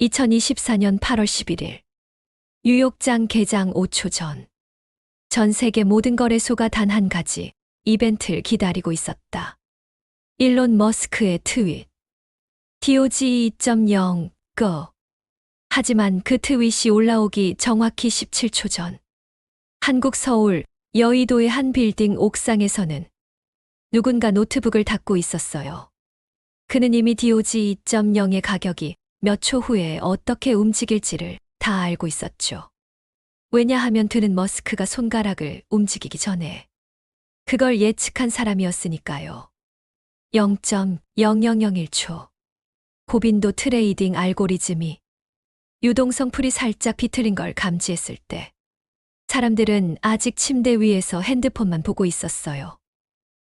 2024년 8월 11일 뉴욕장 개장 5초 전. 전 세계 모든 거래소가 단 한 가지 이벤트를 기다리고 있었다. 일론 머스크의 트윗. DOGE 2.0 go. 하지만 그 트윗이 올라오기 정확히 17초 전. 한국 서울 여의도의 한 빌딩 옥상에서는 누군가 노트북을 닫고 있었어요. 그는 이미 DOGE 2.0의 가격이 몇 초 후에 어떻게 움직일지를 다 알고 있었죠. 왜냐하면 그는 머스크가 손가락을 움직이기 전에 그걸 예측한 사람이었으니까요. 0.0001초. 고빈도 트레이딩 알고리즘이 유동성 풀이 살짝 비틀린 걸 감지했을 때 사람들은 아직 침대 위에서 핸드폰만 보고 있었어요.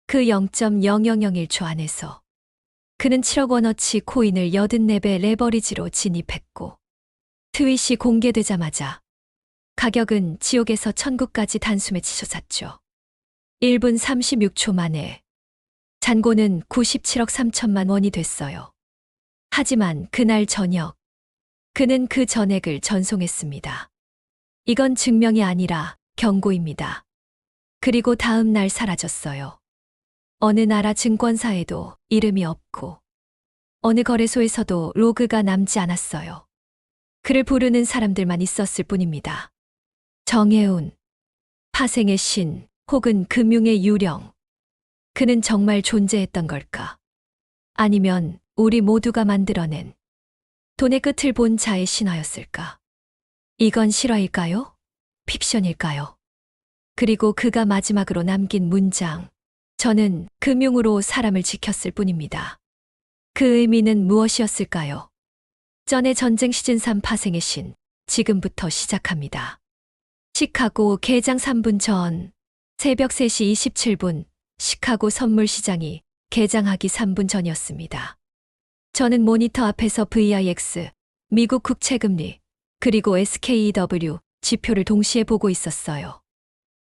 그 0.0001초 안에서 그는 7억 원어치 코인을 84배 레버리지로 진입했고 트윗이 공개되자마자 가격은 지옥에서 천국까지 단숨에 치솟았죠. 1분 36초 만에 잔고는 97억 3천만 원이 됐어요. 하지만 그날 저녁 그는 그 전액을 전송했습니다. 이건 증명이 아니라 경고입니다. 그리고 다음 날 사라졌어요. 어느 나라 증권사에도 이름이 없고 어느 거래소에서도 로그가 남지 않았어요. 그를 부르는 사람들만 있었을 뿐입니다. 정혜운, 파생의 신, 혹은 금융의 유령. 그는 정말 존재했던 걸까? 아니면 우리 모두가 만들어낸 돈의 끝을 본 자의 신화였을까? 이건 실화일까요? 픽션일까요? 그리고 그가 마지막으로 남긴 문장. 저는 금융으로 사람을 지켰을 뿐입니다. 그 의미는 무엇이었을까요? 전의 전쟁 시즌 3 파생의 신, 지금부터 시작합니다. 시카고 개장 3분 전, 새벽 3시 27분, 시카고 선물 시장이 개장하기 3분 전이었습니다. 저는 모니터 앞에서 VIX, 미국 국채금리, 그리고 SKEW 지표를 동시에 보고 있었어요.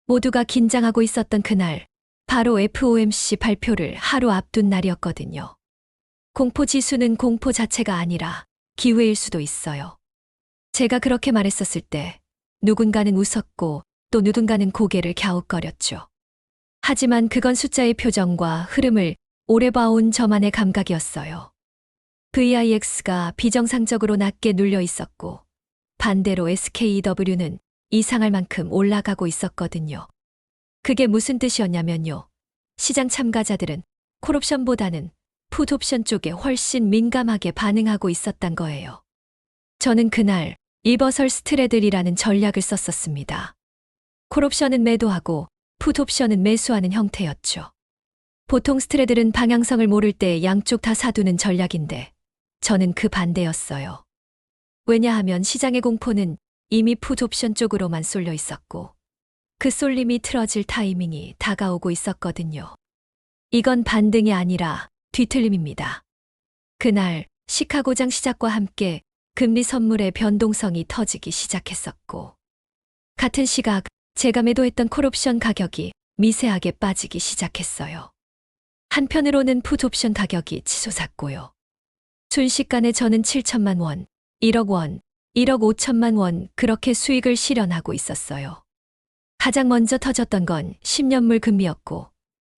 모두가 긴장하고 있었던 그날, 바로 FOMC 발표를 하루 앞둔 날이었거든요. 공포 지수는 공포 자체가 아니라 기회일 수도 있어요. 제가 그렇게 말했었을 때 누군가는 웃었고 또 누군가는 고개를 갸웃거렸죠. 하지만 그건 숫자의 표정과 흐름을 오래 봐온 저만의 감각이었어요. VIX가 비정상적으로 낮게 눌려 있었고 반대로 SKEW는 이상할 만큼 올라가고 있었거든요. 그게 무슨 뜻이었냐면요. 시장 참가자들은 콜옵션보다는 풋옵션 쪽에 훨씬 민감하게 반응하고 있었단 거예요. 저는 그날 리버설 스트레들이라는 전략을 썼었습니다. 콜옵션은 매도하고 풋옵션은 매수하는 형태였죠. 보통 스트레들은 방향성을 모를 때 양쪽 다 사두는 전략인데 저는 그 반대였어요. 왜냐하면 시장의 공포는 이미 풋옵션 쪽으로만 쏠려 있었고 그 쏠림이 틀어질 타이밍이 다가오고 있었거든요. 이건 반등이 아니라 뒤틀림입니다. 그날 시카고장 시작과 함께 금리 선물의 변동성이 터지기 시작했었고 같은 시각 제가 매도했던 콜옵션 가격이 미세하게 빠지기 시작했어요. 한편으로는 풋옵션 가격이 치솟았고요. 순식간에 저는 7천만 원, 1억 원, 1억 5천만 원 그렇게 수익을 실현하고 있었어요. 가장 먼저 터졌던 건 10년물 금리였고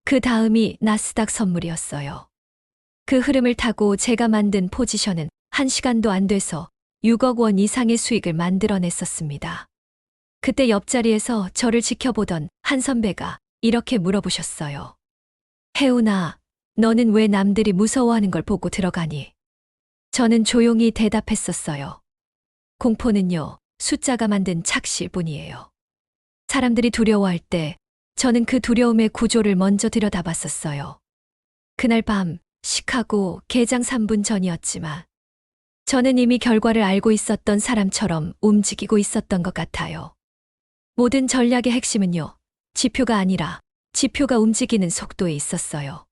그 다음이 나스닥 선물이었어요. 그 흐름을 타고 제가 만든 포지션은 1시간도 안 돼서 6억 원 이상의 수익을 만들어냈었습니다. 그때 옆자리에서 저를 지켜보던 한 선배가 이렇게 물어보셨어요. 혜운아, 너는 왜 남들이 무서워하는 걸 보고 들어가니? 저는 조용히 대답했었어요. 공포는요, 숫자가 만든 착시일 뿐이에요. 사람들이 두려워할 때 저는 그 두려움의 구조를 먼저 들여다봤었어요. 그날 밤 시카고 개장 3분 전이었지만 저는 이미 결과를 알고 있었던 사람처럼 움직이고 있었던 것 같아요. 모든 전략의 핵심은요, 지표가 아니라 지표가 움직이는 속도에 있었어요.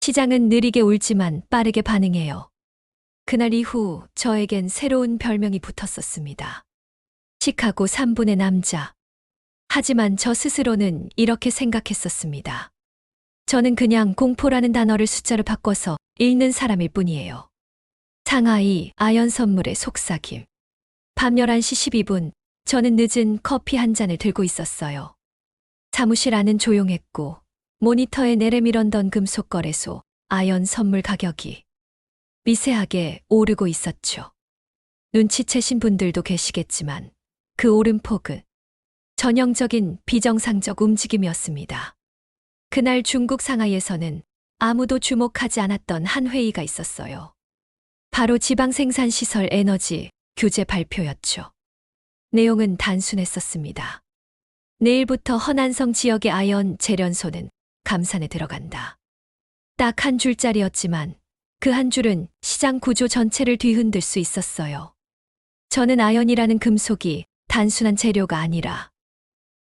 시장은 느리게 울지만 빠르게 반응해요. 그날 이후 저에겐 새로운 별명이 붙었었습니다. 시카고 3분의 남자. 하지만 저 스스로는 이렇게 생각했었습니다. 저는 그냥 공포라는 단어를 숫자로 바꿔서 읽는 사람일 뿐이에요. 상하이 아연 선물의 속삭임. 밤 11시 12분, 저는 늦은 커피 한 잔을 들고 있었어요. 사무실 안은 조용했고, 모니터에 내레밀었던 금속 거래소 아연 선물 가격이 미세하게 오르고 있었죠. 눈치채신 분들도 계시겠지만, 그 오름폭은 전형적인 비정상적 움직임이었습니다. 그날 중국 상하이에서는 아무도 주목하지 않았던 한 회의가 있었어요. 바로 지방생산시설 에너지 규제 발표였죠. 내용은 단순했었습니다. 내일부터 허난성 지역의 아연 재련소는 감산에 들어간다. 딱 한 줄짜리였지만 그 한 줄은 시장 구조 전체를 뒤흔들 수 있었어요. 저는 아연이라는 금속이 단순한 재료가 아니라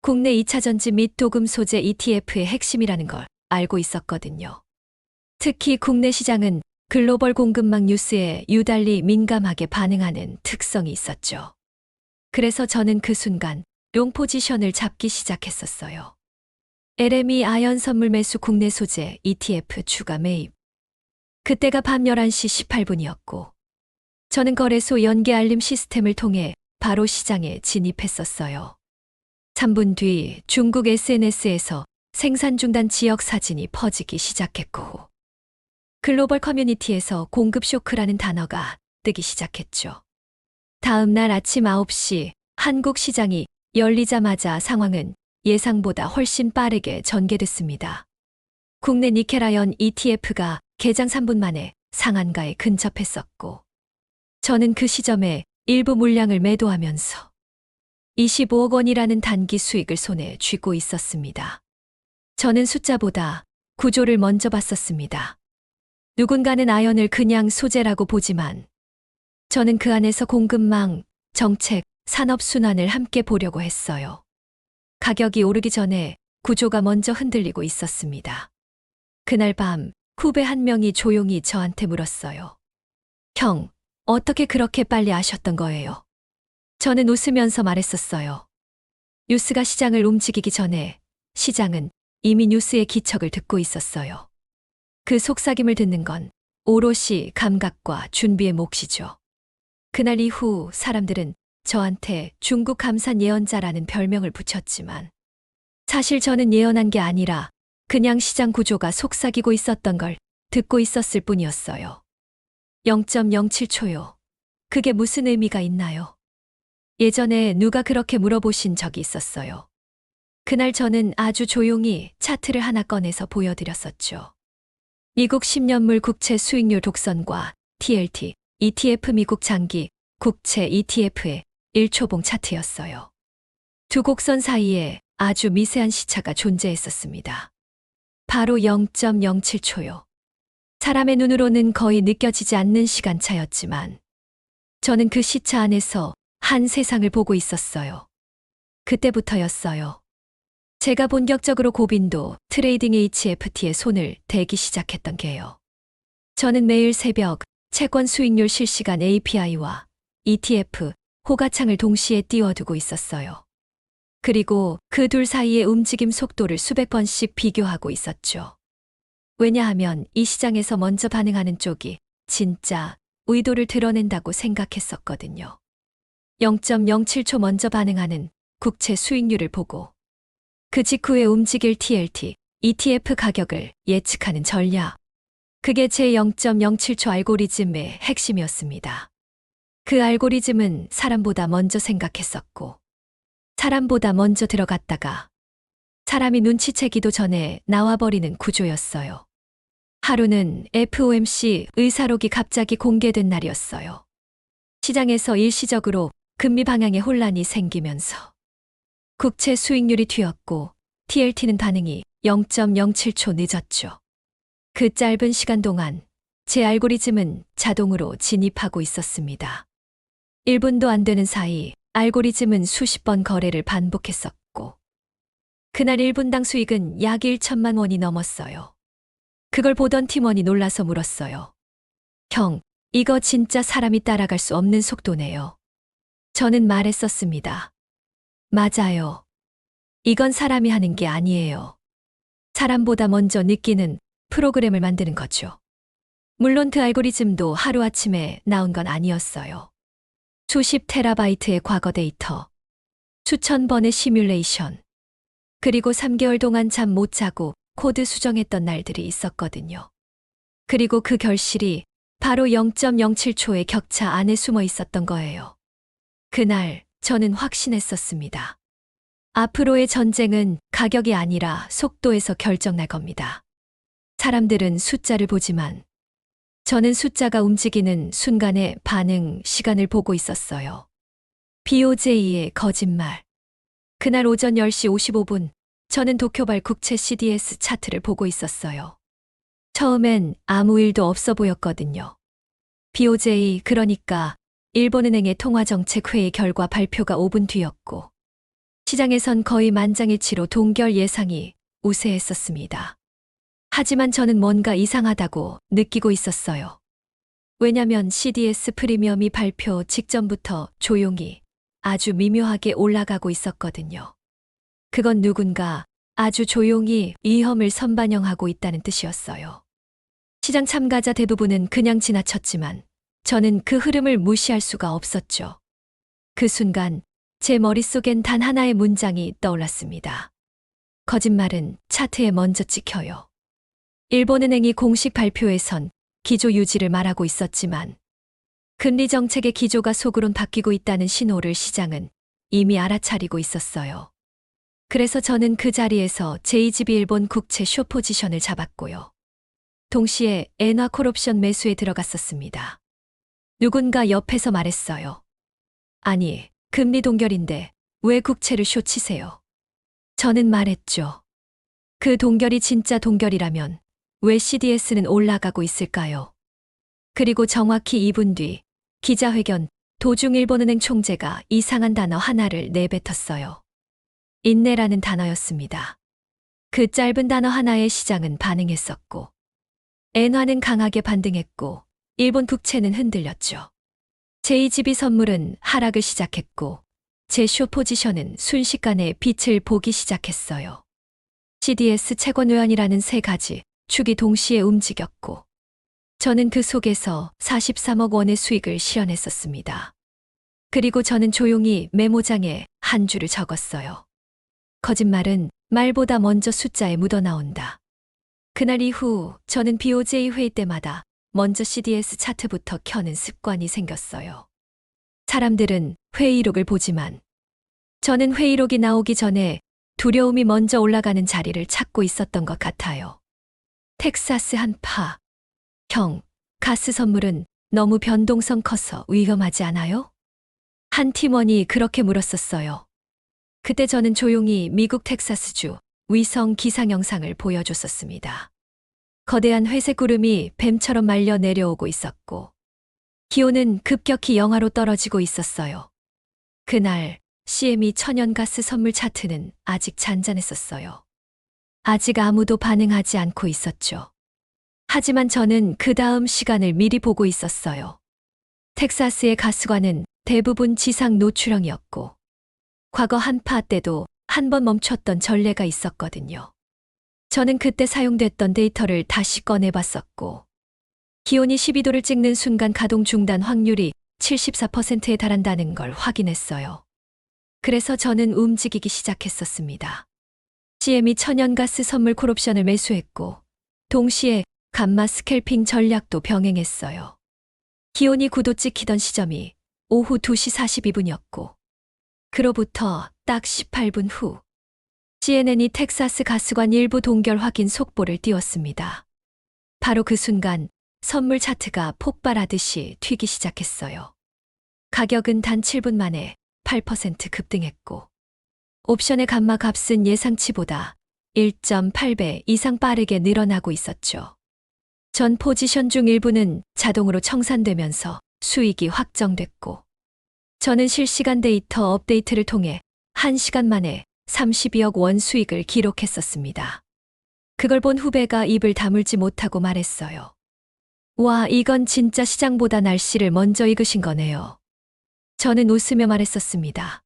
국내 2차 전지 및 도금 소재 ETF의 핵심이라는 걸 알고 있었거든요. 특히 국내 시장은 글로벌 공급망 뉴스에 유달리 민감하게 반응하는 특성이 있었죠. 그래서 저는 그 순간 롱 포지션을 잡기 시작했었어요. LME 아연 선물 매수 국내 소재 ETF 추가 매입. 그때가 밤 11시 18분이었고 저는 거래소 연계 알림 시스템을 통해 바로 시장에 진입했었어요. 3분 뒤 중국 SNS에서 생산 중단 지역 사진이 퍼지기 시작했고 글로벌 커뮤니티에서 공급 쇼크라는 단어가 뜨기 시작했죠. 다음 날 아침 9시 한국 시장이 열리자마자 상황은 예상보다 훨씬 빠르게 전개됐습니다. 국내 니켈아연 ETF가 개장 3분 만에 상한가에 근접했었고 저는 그 시점에 일부 물량을 매도하면서 25억 원이라는 단기 수익을 손에 쥐고 있었습니다. 저는 숫자보다 구조를 먼저 봤었습니다. 누군가는 아연을 그냥 소재라고 보지만 저는 그 안에서 공급망, 정책, 산업순환을 함께 보려고 했어요. 가격이 오르기 전에 구조가 먼저 흔들리고 있었습니다. 그날 밤 후배 한 명이 조용히 저한테 물었어요. 형, 어떻게 그렇게 빨리 아셨던 거예요? 저는 웃으면서 말했었어요. 뉴스가 시장을 움직이기 전에 시장은 이미 뉴스의 기척을 듣고 있었어요. 그 속삭임을 듣는 건 오롯이 감각과 준비의 몫이죠. 그날 이후 사람들은 저한테 중국 감산 예언자라는 별명을 붙였지만 사실 저는 예언한 게 아니라 그냥 시장 구조가 속삭이고 있었던 걸 듣고 있었을 뿐이었어요. 0.07초요. 그게 무슨 의미가 있나요? 예전에 누가 그렇게 물어보신 적이 있었어요. 그날 저는 아주 조용히 차트를 하나 꺼내서 보여드렸었죠. 미국 10년물 국채 수익률 독선과 TLT, ETF 미국 장기 국채 ETF의 1초봉 차트였어요. 두 곡선 사이에 아주 미세한 시차가 존재했었습니다. 바로 0.07초요. 사람의 눈으로는 거의 느껴지지 않는 시간차였지만 저는 그 시차 안에서 한 세상을 보고 있었어요. 그때부터였어요. 제가 본격적으로 고빈도 트레이딩 HFT에 손을 대기 시작했던 게요. 저는 매일 새벽 채권 수익률 실시간 API와 ETF 호가창을 동시에 띄워두고 있었어요. 그리고 그 둘 사이의 움직임 속도를 수백 번씩 비교하고 있었죠. 왜냐하면 이 시장에서 먼저 반응하는 쪽이 진짜 의도를 드러낸다고 생각했었거든요. 0.07초 먼저 반응하는 국채 수익률을 보고 그 직후에 움직일 TLT, ETF 가격을 예측하는 전략. 그게 제 0.07초 알고리즘의 핵심이었습니다. 그 알고리즘은 사람보다 먼저 생각했었고, 사람보다 먼저 들어갔다가 사람이 눈치채기도 전에 나와버리는 구조였어요. 하루는 FOMC 의사록이 갑자기 공개된 날이었어요. 시장에서 일시적으로 금리 방향에 혼란이 생기면서 국채 수익률이 튀었고 TLT는 반응이 0.07초 늦었죠. 그 짧은 시간 동안 제 알고리즘은 자동으로 진입하고 있었습니다. 1분도 안 되는 사이 알고리즘은 수십 번 거래를 반복했었고 그날 1분당 수익은 약 1천만 원이 넘었어요. 그걸 보던 팀원이 놀라서 물었어요. 형, 이거 진짜 사람이 따라갈 수 없는 속도네요. 저는 말했었습니다. 맞아요. 이건 사람이 하는 게 아니에요. 사람보다 먼저 느끼는 프로그램을 만드는 거죠. 물론 그 알고리즘도 하루아침에 나온 건 아니었어요. 수십 테라바이트의 과거 데이터, 수천 번의 시뮬레이션, 그리고 3개월 동안 잠 못 자고 코드 수정했던 날들이 있었거든요. 그리고 그 결실이 바로 0.07초의 격차 안에 숨어 있었던 거예요. 그날 저는 확신했었습니다. 앞으로의 전쟁은 가격이 아니라 속도에서 결정날 겁니다. 사람들은 숫자를 보지만 저는 숫자가 움직이는 순간의 반응 시간을 보고 있었어요. BOJ의 거짓말. 그날 오전 10시 55분, 저는 도쿄발 국채 CDS 차트를 보고 있었어요. 처음엔 아무 일도 없어 보였거든요. BOJ, 그러니까 일본은행의 통화정책회의 결과 발표가 5분 뒤였고, 시장에선 거의 만장일치로 동결 예상이 우세했었습니다. 하지만 저는 뭔가 이상하다고 느끼고 있었어요. 왜냐면 CDS 프리미엄이 발표 직전부터 조용히 아주 미묘하게 올라가고 있었거든요. 그건 누군가 아주 조용히 위험을 선반영하고 있다는 뜻이었어요. 시장 참가자 대부분은 그냥 지나쳤지만 저는 그 흐름을 무시할 수가 없었죠. 그 순간 제 머릿속엔 단 하나의 문장이 떠올랐습니다. 거짓말은 차트에 먼저 찍혀요. 일본은행이 공식 발표에선 기조 유지를 말하고 있었지만 금리 정책의 기조가 속으론 바뀌고 있다는 신호를 시장은 이미 알아차리고 있었어요. 그래서 저는 그 자리에서 제2GB 일본 국채 숏 포지션을 잡았고요. 동시에 엔화 콜옵션 매수에 들어갔었습니다. 누군가 옆에서 말했어요. 아니, 금리 동결인데 왜 국채를 숏 치세요? 저는 말했죠. 그 동결이 진짜 동결이라면 왜 CDS는 올라가고 있을까요? 그리고 정확히 2분 뒤 기자회견 도중 일본은행 총재가 이상한 단어 하나를 내뱉었어요. 인내라는 단어였습니다. 그 짧은 단어 하나에 시장은 반응했었고, 엔화는 강하게 반등했고, 일본 국채는 흔들렸죠. 제2GB 선물은 하락을 시작했고, 제 숏 포지션은 순식간에 빛을 보기 시작했어요. CDS 채권외환이라는 세 가지 축이 동시에 움직였고, 저는 그 속에서 43억 원의 수익을 실현했었습니다. 그리고 저는 조용히 메모장에 한 줄을 적었어요. 거짓말은 말보다 먼저 숫자에 묻어나온다. 그날 이후 저는 BOJ 회의 때마다 먼저 CDS 차트부터 켜는 습관이 생겼어요. 사람들은 회의록을 보지만 저는 회의록이 나오기 전에 두려움이 먼저 올라가는 자리를 찾고 있었던 것 같아요. 텍사스 한파. 형, 가스 선물은 너무 변동성 커서 위험하지 않아요? 한 팀원이 그렇게 물었었어요. 그때 저는 조용히 미국 텍사스주 위성 기상 영상을 보여줬었습니다. 거대한 회색 구름이 뱀처럼 말려 내려오고 있었고, 기온은 급격히 영하로 떨어지고 있었어요. 그날 CME 천연가스 선물 차트는 아직 잔잔했었어요. 아직 아무도 반응하지 않고 있었죠. 하지만 저는 그 다음 시간을 미리 보고 있었어요. 텍사스의 가스관은 대부분 지상 노출형이었고, 과거 한파 때도 한 번 멈췄던 전례가 있었거든요. 저는 그때 사용됐던 데이터를 다시 꺼내봤었고, 기온이 12도를 찍는 순간 가동 중단 확률이 74%에 달한다는 걸 확인했어요. 그래서 저는 움직이기 시작했었습니다. CME 천연가스 선물 콜옵션을 매수했고, 동시에 감마 스캘핑 전략도 병행했어요. 기온이 9도 찍히던 시점이 오후 2시 42분이었고, 그로부터 딱 18분 후 CNN이 텍사스 가스관 일부 동결 확인 속보를 띄웠습니다. 바로 그 순간 선물 차트가 폭발하듯이 튀기 시작했어요. 가격은 단 7분 만에 8% 급등했고, 옵션의 감마 값은 예상치보다 1.8배 이상 빠르게 늘어나고 있었죠. 전 포지션 중 일부는 자동으로 청산되면서 수익이 확정됐고, 저는 실시간 데이터 업데이트를 통해 1시간 만에 32억 원 수익을 기록했었습니다. 그걸 본 후배가 입을 다물지 못하고 말했어요. 와, 이건 진짜 시장보다 날씨를 먼저 읽으신 거네요. 저는 웃으며 말했었습니다.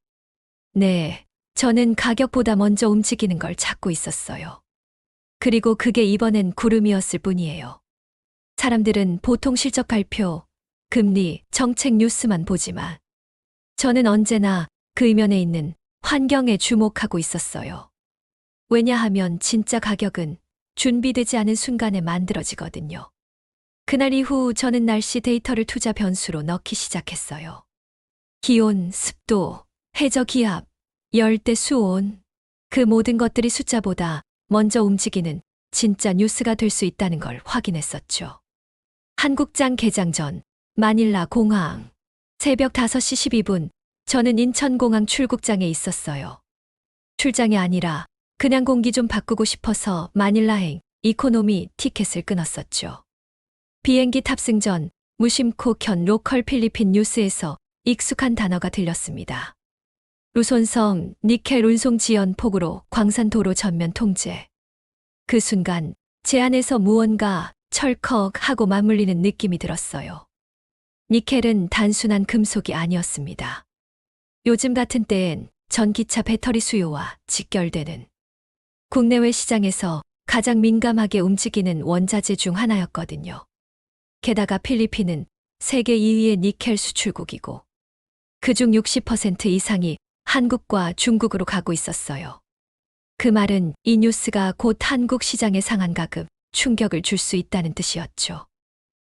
네, 저는 가격보다 먼저 움직이는 걸 찾고 있었어요. 그리고 그게 이번엔 구름이었을 뿐이에요. 사람들은 보통 실적 발표, 금리, 정책 뉴스만 보지만 저는 언제나 그 이면에 있는 환경에 주목하고 있었어요. 왜냐하면 진짜 가격은 준비되지 않은 순간에 만들어지거든요. 그날 이후 저는 날씨 데이터를 투자 변수로 넣기 시작했어요. 기온, 습도, 해저 기압, 열대 수온, 그 모든 것들이 숫자보다 먼저 움직이는 진짜 뉴스가 될 수 있다는 걸 확인했었죠. 한국장 개장 전 마닐라 공항 새벽 5시 12분 저는 인천공항 출국장에 있었어요. 출장이 아니라 그냥 공기 좀 바꾸고 싶어서 마닐라행 이코노미 티켓을 끊었었죠. 비행기 탑승 전 무심코 켠 로컬 필리핀 뉴스에서 익숙한 단어가 들렸습니다. 루손섬 니켈 운송 지연 폭우로 광산도로 전면 통제. 그 순간 제 안에서 무언가 철컥하고 맞물리는 느낌이 들었어요. 니켈은 단순한 금속이 아니었습니다. 요즘 같은 때엔 전기차 배터리 수요와 직결되는 국내외 시장에서 가장 민감하게 움직이는 원자재 중 하나였거든요. 게다가 필리핀은 세계 2위의 니켈 수출국이고 그중 60% 이상이 한국과 중국으로 가고 있었어요. 그 말은 이 뉴스가 곧 한국 시장에 상한가급 충격을 줄 수 있다는 뜻이었죠.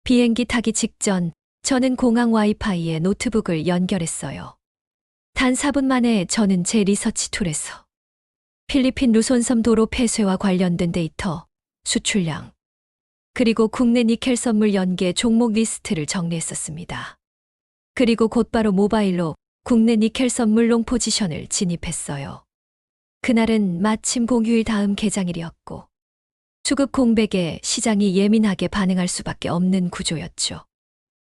비행기 타기 직전 저는 공항 와이파이에 노트북을 연결했어요. 단 4분 만에 저는 제 리서치 툴에서 필리핀 루손섬 도로 폐쇄와 관련된 데이터, 수출량, 그리고 국내 니켈 선물 연계 종목 리스트를 정리했었습니다. 그리고 곧바로 모바일로 국내 니켈 선물 롱 포지션을 진입했어요. 그날은 마침 공휴일 다음 개장일이었고 수급 공백에 시장이 예민하게 반응할 수밖에 없는 구조였죠.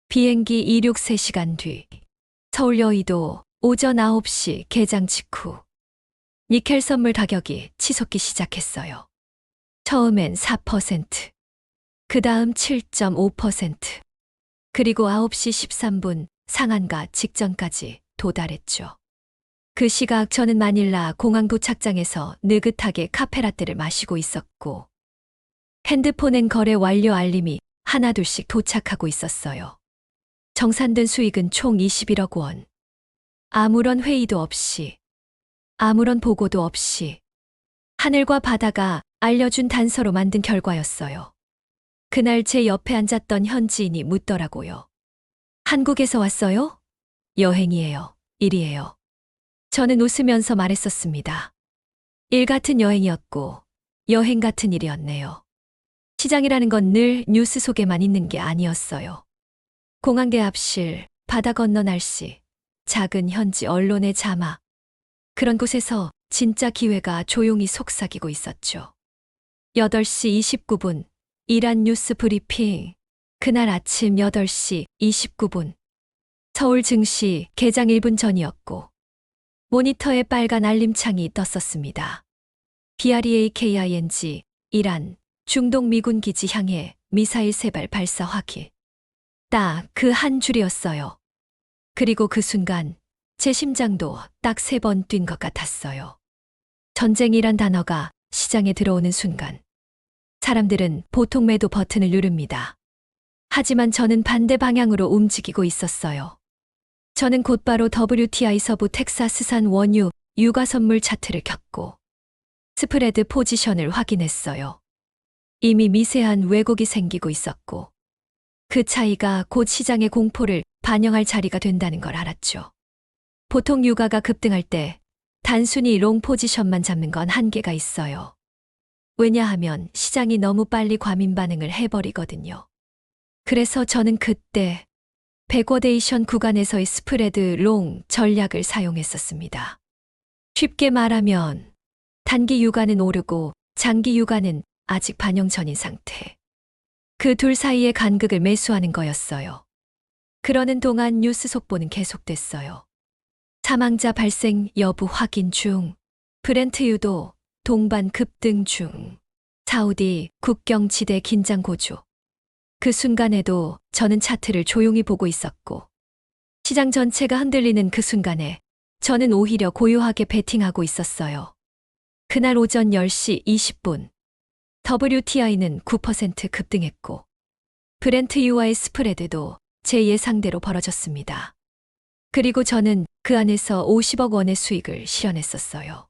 비행기 이륙 3시간 뒤 서울 여의도 오전 9시 개장 직후 니켈 선물 가격이 치솟기 시작했어요. 처음엔 4%, 그 다음 7.5%, 그리고 9시 13분 상한가 직전까지 도달했죠. 그 시각 저는 마닐라 공항 도착장에서 느긋하게 카페라떼를 마시고 있었고 핸드폰엔 거래 완료 알림이 하나둘씩 도착하고 있었어요. 정산된 수익은 총 21억 원. 아무런 회의도 없이, 아무런 보고도 없이 하늘과 바다가 알려준 단서로 만든 결과였어요. 그날 제 옆에 앉았던 현지인이 묻더라고요. 한국에서 왔어요? 여행이에요. 일이에요. 저는 웃으면서 말했었습니다. 일 같은 여행이었고 여행 같은 일이었네요. 시장이라는 건 늘 뉴스 속에만 있는 게 아니었어요. 공항대 앞실, 바다 건너 날씨, 작은 현지 언론의 자막. 그런 곳에서 진짜 기회가 조용히 속삭이고 있었죠. 8시 29분, 이란 뉴스 브리핑. 그날 아침 8시 29분. 서울 증시 개장 1분 전이었고, 모니터에 빨간 알림창이 떴었습니다. BREAKING, 이란, 중동 미군 기지 향해 미사일 3발 발사 확인. 딱 그 한 줄이었어요. 그리고 그 순간 제 심장도 딱 3번 뛴 것 같았어요. 전쟁이란 단어가 시장에 들어오는 순간 사람들은 보통 매도 버튼을 누릅니다. 하지만 저는 반대 방향으로 움직이고 있었어요. 저는 곧바로 WTI 서부 텍사스산 원유 유가 선물 차트를 켰고 스프레드 포지션을 확인했어요. 이미 미세한 왜곡이 생기고 있었고 그 차이가 곧 시장의 공포를 반영할 자리가 된다는 걸 알았죠. 보통 유가가 급등할 때 단순히 롱 포지션만 잡는 건 한계가 있어요. 왜냐하면 시장이 너무 빨리 과민 반응을 해버리거든요. 그래서 저는 그때 백워데이션 구간에서의 스프레드 롱 전략을 사용했었습니다. 쉽게 말하면 단기 유가는 오르고 장기 유가는 아직 반영 전인 상태. 그 둘 사이의 간극을 매수하는 거였어요. 그러는 동안 뉴스 속보는 계속됐어요. 사망자 발생 여부 확인 중, 브렌트유도 동반 급등 중, 사우디 국경지대 긴장 고조. 그 순간에도 저는 차트를 조용히 보고 있었고 시장 전체가 흔들리는 그 순간에 저는 오히려 고요하게 베팅하고 있었어요. 그날 오전 10시 20분 WTI는 9% 급등했고 브렌트 유와의 스프레드도 제 예상대로 벌어졌습니다. 그리고 저는 그 안에서 50억 원의 수익을 실현했었어요.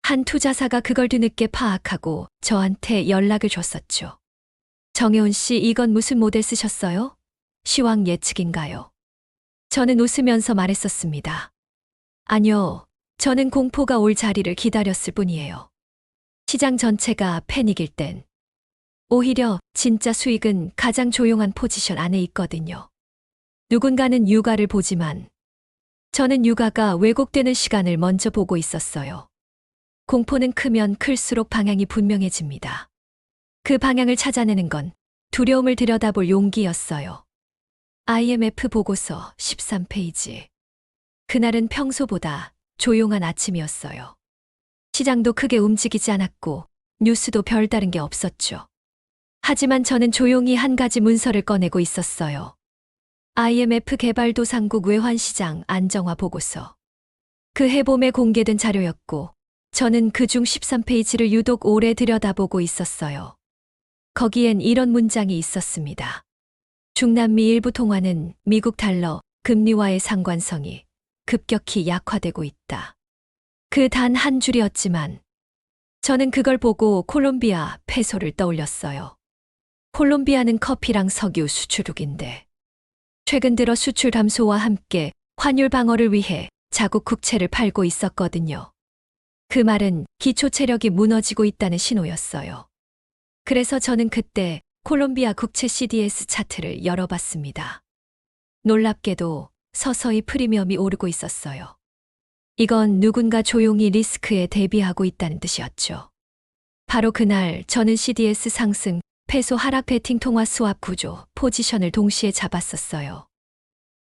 한 투자사가 그걸 뒤늦게 파악하고 저한테 연락을 줬었죠. 정혜원 씨, 이건 무슨 모델 쓰셨어요? 시황 예측인가요? 저는 웃으면서 말했었습니다. 아니요, 저는 공포가 올 자리를 기다렸을 뿐이에요. 시장 전체가 패닉일 땐 오히려 진짜 수익은 가장 조용한 포지션 안에 있거든요. 누군가는 유가를 보지만 저는 유가가 왜곡되는 시간을 먼저 보고 있었어요. 공포는 크면 클수록 방향이 분명해집니다. 그 방향을 찾아내는 건 두려움을 들여다볼 용기였어요. IMF 보고서 13페이지. 그날은 평소보다 조용한 아침이었어요. 시장도 크게 움직이지 않았고 뉴스도 별다른 게 없었죠. 하지만 저는 조용히 한 가지 문서를 꺼내고 있었어요. IMF 개발도상국 외환시장 안정화 보고서. 그 해봄에 공개된 자료였고 저는 그중 13페이지를 유독 오래 들여다보고 있었어요. 거기엔 이런 문장이 있었습니다. 중남미 일부 통화는 미국 달러 금리와의 상관성이 급격히 약화되고 있다. 그 단 한 줄이었지만 저는 그걸 보고 콜롬비아 페소를 떠올렸어요. 콜롬비아는 커피랑 석유 수출국인데 최근 들어 수출 감소와 함께 환율 방어를 위해 자국 국채를 팔고 있었거든요. 그 말은 기초 체력이 무너지고 있다는 신호였어요. 그래서 저는 그때 콜롬비아 국채 CDS 차트를 열어봤습니다. 놀랍게도 서서히 프리미엄이 오르고 있었어요. 이건 누군가 조용히 리스크에 대비하고 있다는 뜻이었죠. 바로 그날 저는 CDS 상승, 페소 하락 베팅 통화 스왑 구조, 포지션을 동시에 잡았었어요.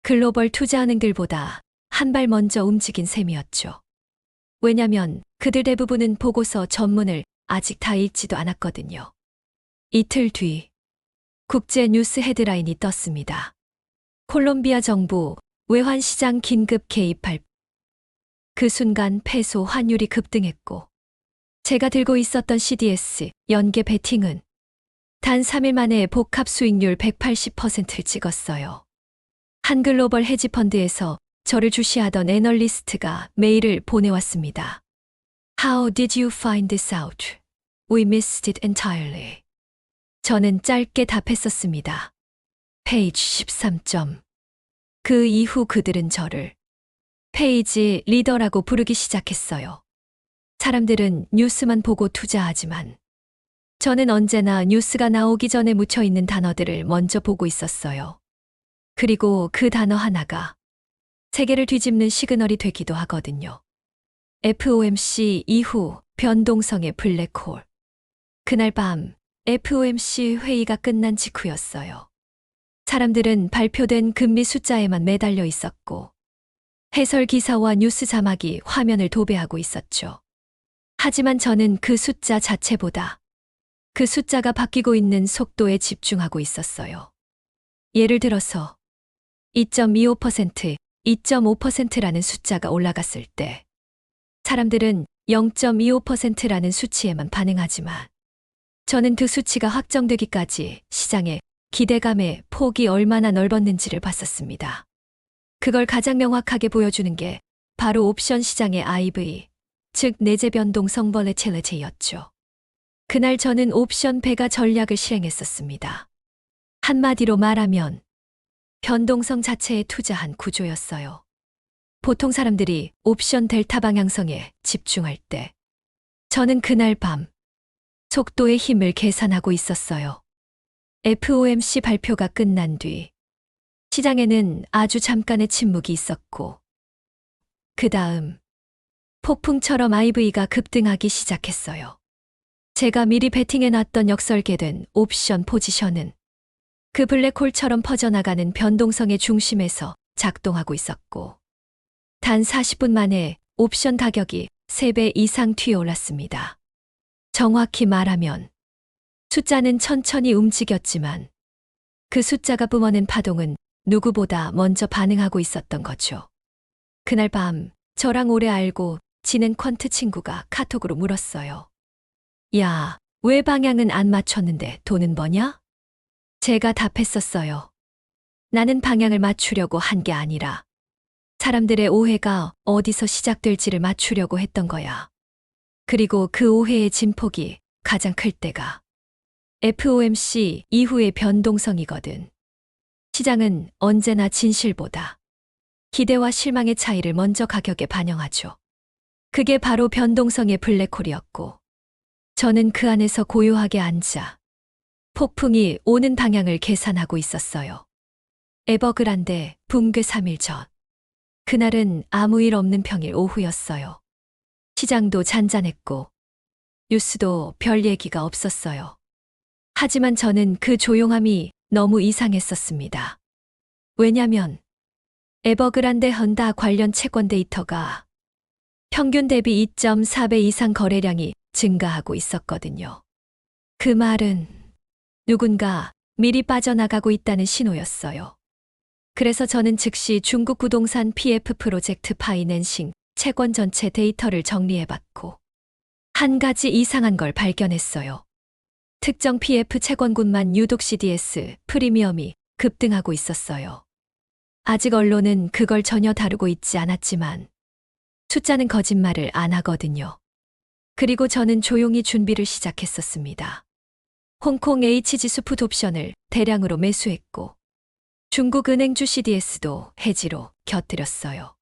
글로벌 투자하는 글보다 한 발 먼저 움직인 셈이었죠. 왜냐면 그들 대부분은 보고서 전문을 아직 다 읽지도 않았거든요. 이틀 뒤 국제 뉴스 헤드라인이 떴습니다. 콜롬비아 정부 외환시장 긴급 개입할. 그 순간 페소 환율이 급등했고 제가 들고 있었던 CDS 연계 베팅은 단 3일 만에 복합 수익률 180%를 찍었어요. 한 글로벌 헤지펀드에서 저를 주시하던 애널리스트가 메일을 보내왔습니다. How did you find this out? We missed it entirely. 저는 짧게 답했었습니다. 페이지 13점. 그 이후 그들은 저를 페이지 리더라고 부르기 시작했어요. 사람들은 뉴스만 보고 투자하지만 저는 언제나 뉴스가 나오기 전에 묻혀있는 단어들을 먼저 보고 있었어요. 그리고 그 단어 하나가 세계를 뒤집는 시그널이 되기도 하거든요. FOMC 이후 변동성의 블랙홀. 그날 밤 FOMC 회의가 끝난 직후였어요. 사람들은 발표된 금리 숫자에만 매달려 있었고 해설 기사와 뉴스 자막이 화면을 도배하고 있었죠. 하지만 저는 그 숫자 자체보다 그 숫자가 바뀌고 있는 속도에 집중하고 있었어요. 예를 들어서 2.25%, 2.5%라는 숫자가 올라갔을 때 사람들은 0.25%라는 수치에만 반응하지만 저는 그 수치가 확정되기까지 시장의 기대감의 폭이 얼마나 넓었는지를 봤었습니다. 그걸 가장 명확하게 보여주는 게 바로 옵션 시장의 IV, 즉 내재 변동성 볼래틸리티였죠. 그날 저는 옵션 배가 전략을 실행했었습니다. 한마디로 말하면 변동성 자체에 투자한 구조였어요. 보통 사람들이 옵션 델타 방향성에 집중할 때 저는 그날 밤 속도의 힘을 계산하고 있었어요. FOMC 발표가 끝난 뒤 시장에는 아주 잠깐의 침묵이 있었고 그 다음 폭풍처럼 IV가 급등하기 시작했어요. 제가 미리 베팅해놨던 역설계된 옵션 포지션은 그 블랙홀처럼 퍼져나가는 변동성의 중심에서 작동하고 있었고 단 40분 만에 옵션 가격이 3배 이상 튀어올랐습니다. 정확히 말하면 숫자는 천천히 움직였지만 그 숫자가 뿜어낸 파동은 누구보다 먼저 반응하고 있었던 거죠. 그날 밤 저랑 오래 알고 지낸 퀀트 친구가 카톡으로 물었어요. 야, 왜 방향은 안 맞췄는데 돈은 버냐? 제가 답했었어요. 나는 방향을 맞추려고 한 게 아니라 사람들의 오해가 어디서 시작될지를 맞추려고 했던 거야. 그리고 그 오해의 진폭이 가장 클 때가 FOMC 이후의 변동성이거든. 시장은 언제나 진실보다 기대와 실망의 차이를 먼저 가격에 반영하죠. 그게 바로 변동성의 블랙홀이었고, 저는 그 안에서 고요하게 앉아 폭풍이 오는 방향을 계산하고 있었어요. 에버그란데 붕괴 3일 전. 그날은 아무 일 없는 평일 오후였어요. 시장도 잔잔했고 뉴스도 별 얘기가 없었어요. 하지만 저는 그 조용함이 너무 이상했었습니다. 왜냐면 에버그란데 헌다 관련 채권 데이터가 평균 대비 2.4배 이상 거래량이 증가하고 있었거든요. 그 말은 누군가 미리 빠져나가고 있다는 신호였어요. 그래서 저는 즉시 중국 부동산 PF 프로젝트 파이낸싱 채권 전체 데이터를 정리해봤고 한 가지 이상한 걸 발견했어요. 특정 PF 채권군만 유독 CDS 프리미엄이 급등하고 있었어요. 아직 언론은 그걸 전혀 다루고 있지 않았지만 숫자는 거짓말을 안 하거든요. 그리고 저는 조용히 준비를 시작했었습니다. 홍콩 H지수 풋옵션을 대량으로 매수했고 중국 은행주 CDS도 해지로 곁들였어요.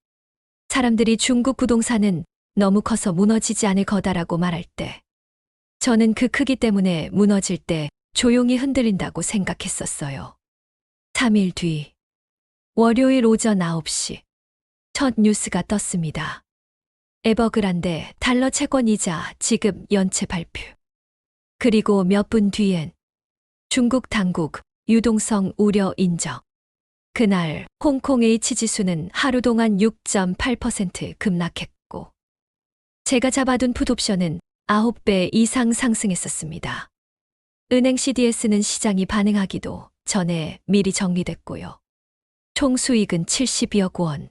사람들이 중국 부동산은 너무 커서 무너지지 않을 거다라고 말할 때 저는 그 크기 때문에 무너질 때 조용히 흔들린다고 생각했었어요. 3일 뒤 월요일 오전 9시 첫 뉴스가 떴습니다. 에버그란데 달러 채권 이자 지급 연체 발표. 그리고 몇 분 뒤엔 중국 당국 유동성 우려 인정. 그날 홍콩 H지수는 하루 동안 6.8% 급락했고 제가 잡아둔 풋옵션은 9배 이상 상승했었습니다. 은행 CDS는 시장이 반응하기도 전에 미리 정리됐고요. 총 수익은 72억 원.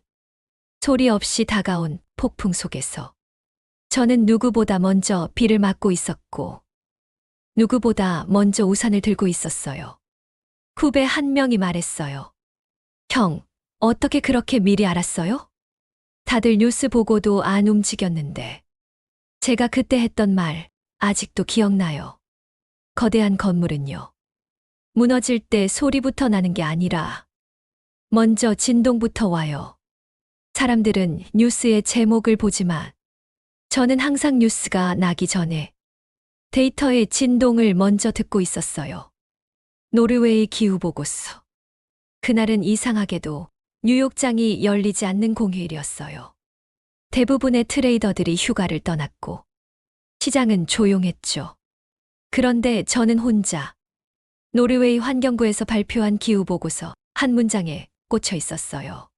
소리 없이 다가온 폭풍 속에서 저는 누구보다 먼저 비를 맞고 있었고 누구보다 먼저 우산을 들고 있었어요. 후배 한 명이 말했어요. 형, 어떻게 그렇게 미리 알았어요? 다들 뉴스 보고도 안 움직였는데. 제가 그때 했던 말 아직도 기억나요. 거대한 건물은요. 무너질 때 소리부터 나는 게 아니라 먼저 진동부터 와요. 사람들은 뉴스의 제목을 보지만 저는 항상 뉴스가 나기 전에 데이터의 진동을 먼저 듣고 있었어요. 노르웨이 기후보고서. 그날은 이상하게도 뉴욕장이 열리지 않는 공휴일이었어요. 대부분의 트레이더들이 휴가를 떠났고 시장은 조용했죠. 그런데 저는 혼자 노르웨이 환경부에서 발표한 기후보고서 한 문장에 꽂혀 있었어요.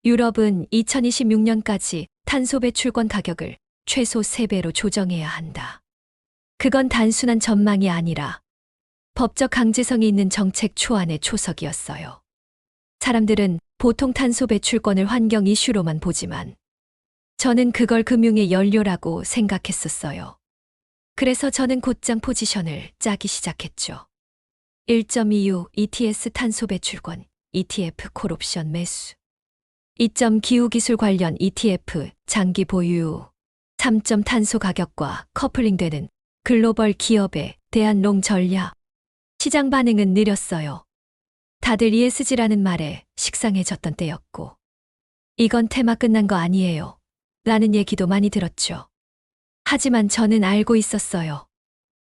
유럽은 2026년까지 탄소 배출권 가격을 최소 3배로 조정해야 한다. 그건 단순한 전망이 아니라 법적 강제성이 있는 정책 초안의 초석이었어요. 사람들은 보통 탄소 배출권을 환경 이슈로만 보지만 저는 그걸 금융의 연료라고 생각했었어요. 그래서 저는 곧장 포지션을 짜기 시작했죠. 1.26 ETS 탄소 배출권 ETF 콜옵션 매수. 2점 기후기술 관련 ETF 장기 보유. 3점 탄소 가격과 커플링되는 글로벌 기업에 대한 롱 전략. 시장 반응은 느렸어요. 다들 ESG라는 말에 식상해졌던 때였고 이건 테마 끝난 거 아니에요. 라는 얘기도 많이 들었죠. 하지만 저는 알고 있었어요.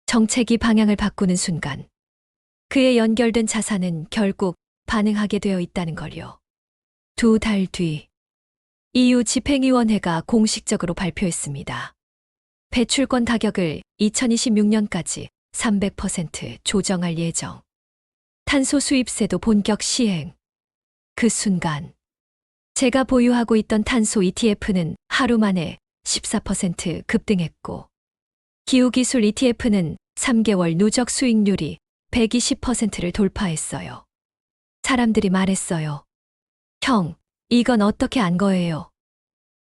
정책이 방향을 바꾸는 순간 그에 연결된 자산은 결국 반응하게 되어 있다는 걸요. 2달 뒤 EU 집행위원회가 공식적으로 발표했습니다. 배출권 가격을 2026년까지 300% 조정할 예정. 탄소 수입세도 본격 시행. 그 순간 제가 보유하고 있던 탄소 ETF는 하루 만에 14% 급등했고 기후기술 ETF는 3개월 누적 수익률이 120%를 돌파했어요. 사람들이 말했어요. 형, 이건 어떻게 안 거예요?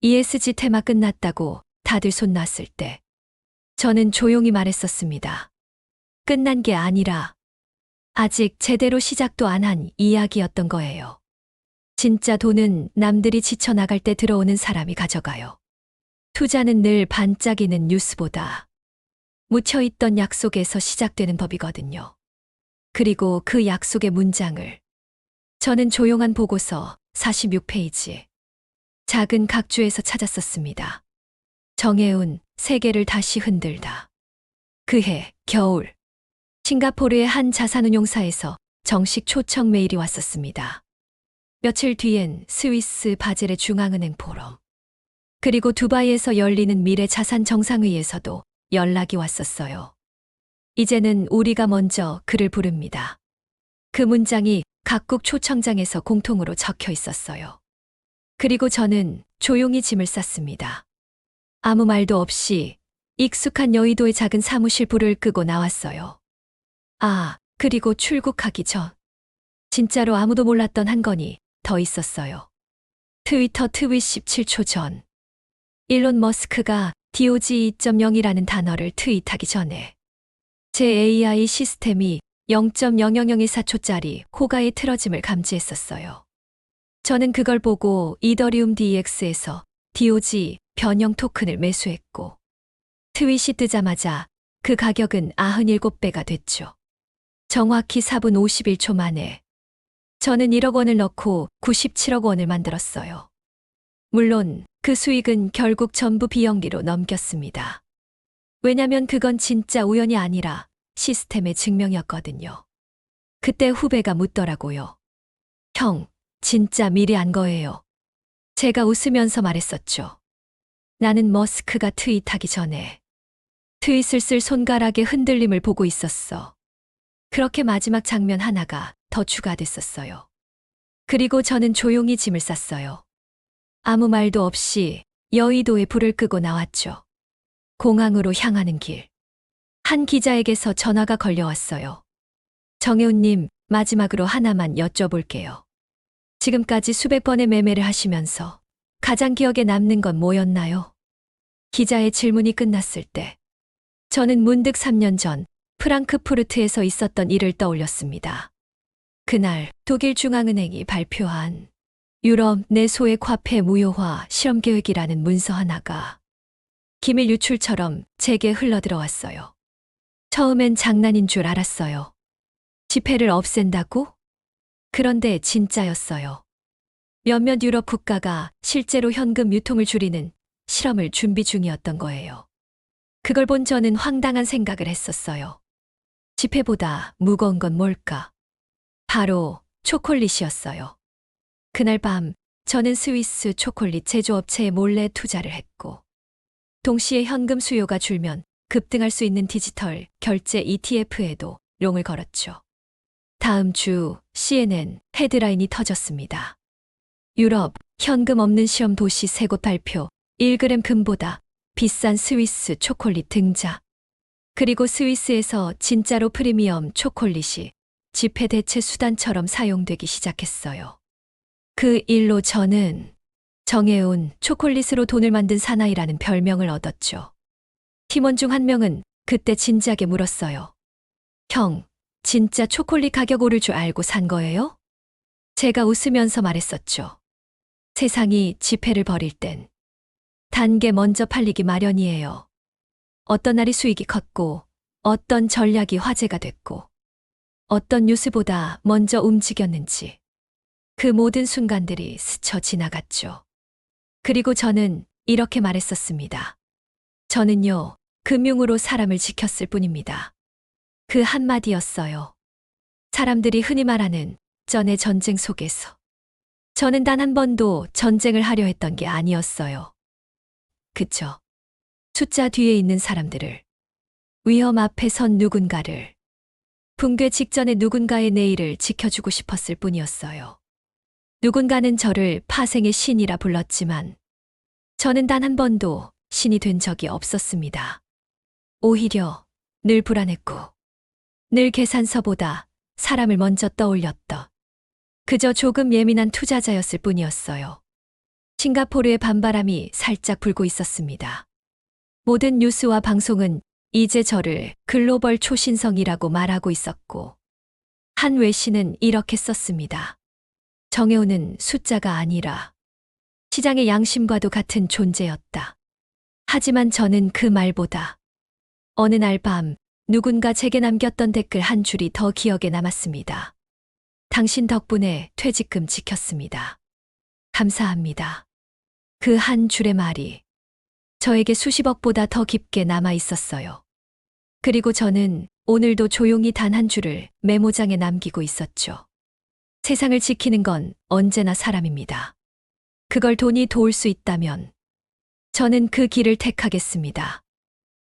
ESG 테마 끝났다고 다들 손 놨을 때 저는 조용히 말했었습니다. 끝난 게 아니라 아직 제대로 시작도 안 한 이야기였던 거예요. 진짜 돈은 남들이 지쳐나갈 때 들어오는 사람이 가져가요. 투자는 늘 반짝이는 뉴스보다 묻혀있던 약속에서 시작되는 법이거든요. 그리고 그 약속의 문장을 저는 조용한 보고서 46페이지 작은 각주에서 찾았었습니다. 정해운 세계를 다시 흔들다. 그해 겨울 싱가포르의 한 자산운용사에서 정식 초청 메일이 왔었습니다. 며칠 뒤엔 스위스 바젤의 중앙은행 포럼, 그리고 두바이에서 열리는 미래 자산 정상회의에서도 연락이 왔었어요. 이제는 우리가 먼저 그를 부릅니다. 그 문장이 각국 초청장에서 공통으로 적혀 있었어요. 그리고 저는 조용히 짐을 쌌습니다. 아무 말도 없이 익숙한 여의도의 작은 사무실 불을 끄고 나왔어요. 그리고 출국하기 전 진짜로 아무도 몰랐던 한 건이 더 있었어요. 트위터 트윗 17초 전 일론 머스크가 DOGE 2.0이라는 단어를 트윗하기 전에 제 AI 시스템이 0.00014초짜리 호가의 틀어짐을 감지했었어요. 저는 그걸 보고 이더리움 DEX에서 DOGE 변형 토큰을 매수했고 트윗이 뜨자마자 그 가격은 97배가 됐죠. 정확히 4분 51초 만에 저는 1억 원을 넣고 97억 원을 만들었어요. 물론 그 수익은 결국 전부 비영리로 넘겼습니다. 왜냐면 그건 진짜 우연이 아니라 시스템의 증명이었거든요. 그때 후배가 묻더라고요. 형, 진짜 미리 안 거예요. 제가 웃으면서 말했었죠. 나는 머스크가 트윗하기 전에 트윗을 쓸 손가락의 흔들림을 보고 있었어. 그렇게 마지막 장면 하나가 더 추가됐었어요. 그리고 저는 조용히 짐을 쌌어요. 아무 말도 없이 여의도에 불을 끄고 나왔죠. 공항으로 향하는 길. 한 기자에게서 전화가 걸려왔어요. 정혜운님, 마지막으로 하나만 여쭤볼게요. 지금까지 수백 번의 매매를 하시면서 가장 기억에 남는 건 뭐였나요? 기자의 질문이 끝났을 때 저는 문득 3년 전 프랑크푸르트에서 있었던 일을 떠올렸습니다. 그날 독일 중앙은행이 발표한 유럽 내 소액 화폐 무효화 실험 계획이라는 문서 하나가 기밀 유출처럼 제게 흘러들어왔어요. 처음엔 장난인 줄 알았어요. 지폐를 없앤다고? 그런데 진짜였어요. 몇몇 유럽 국가가 실제로 현금 유통을 줄이는 실험을 준비 중이었던 거예요. 그걸 본 저는 황당한 생각을 했었어요. 지폐보다 무거운 건 뭘까? 바로 초콜릿이었어요. 그날 밤 저는 스위스 초콜릿 제조업체에 몰래 투자를 했고 동시에 현금 수요가 줄면 급등할 수 있는 디지털 결제 ETF에도 롱을 걸었죠. 다음 주 CNN 헤드라인이 터졌습니다. 유럽 현금 없는 시험 도시 3곳 발표, 1g 금보다 비싼 스위스 초콜릿 등장. 그리고 스위스에서 진짜로 프리미엄 초콜릿이 지폐 대체 수단처럼 사용되기 시작했어요. 그 일로 저는 정해온 초콜릿으로 돈을 만든 사나이라는 별명을 얻었죠. 팀원 중 한 명은 그때 진지하게 물었어요. 형, 진짜 초콜릿 가격 오를 줄 알고 산 거예요? 제가 웃으면서 말했었죠. 세상이 지폐를 버릴 땐 단계 먼저 팔리기 마련이에요. 어떤 날이 수익이 컸고 어떤 전략이 화제가 됐고 어떤 뉴스보다 먼저 움직였는지 그 모든 순간들이 스쳐 지나갔죠. 그리고 저는 이렇게 말했었습니다. 저는요, 금융으로 사람을 지켰을 뿐입니다. 그 한마디였어요. 사람들이 흔히 말하는 전의 전쟁 속에서 저는 단 한 번도 전쟁을 하려 했던 게 아니었어요. 그쵸? 숫자 뒤에 있는 사람들을, 위험 앞에 선 누군가를, 붕괴 직전의 누군가의 내일을 지켜주고 싶었을 뿐이었어요. 누군가는 저를 파생의 신이라 불렀지만 저는 단 한 번도 신이 된 적이 없었습니다. 오히려 늘 불안했고 늘 계산서보다 사람을 먼저 떠올렸던 그저 조금 예민한 투자자였을 뿐이었어요. 싱가포르의 밤바람이 살짝 불고 있었습니다. 모든 뉴스와 방송은 이제 저를 글로벌 초신성이라고 말하고 있었고 한 외신은 이렇게 썼습니다. 정혜호는 숫자가 아니라 시장의 양심과도 같은 존재였다. 하지만 저는 그 말보다 어느 날 밤 누군가 제게 남겼던 댓글 한 줄이 더 기억에 남았습니다. 당신 덕분에 퇴직금 지켰습니다. 감사합니다. 그 한 줄의 말이 저에게 수십억보다 더 깊게 남아 있었어요. 그리고 저는 오늘도 조용히 단 한 줄을 메모장에 남기고 있었죠. 세상을 지키는 건 언제나 사람입니다. 그걸 돈이 도울 수 있다면 저는 그 길을 택하겠습니다.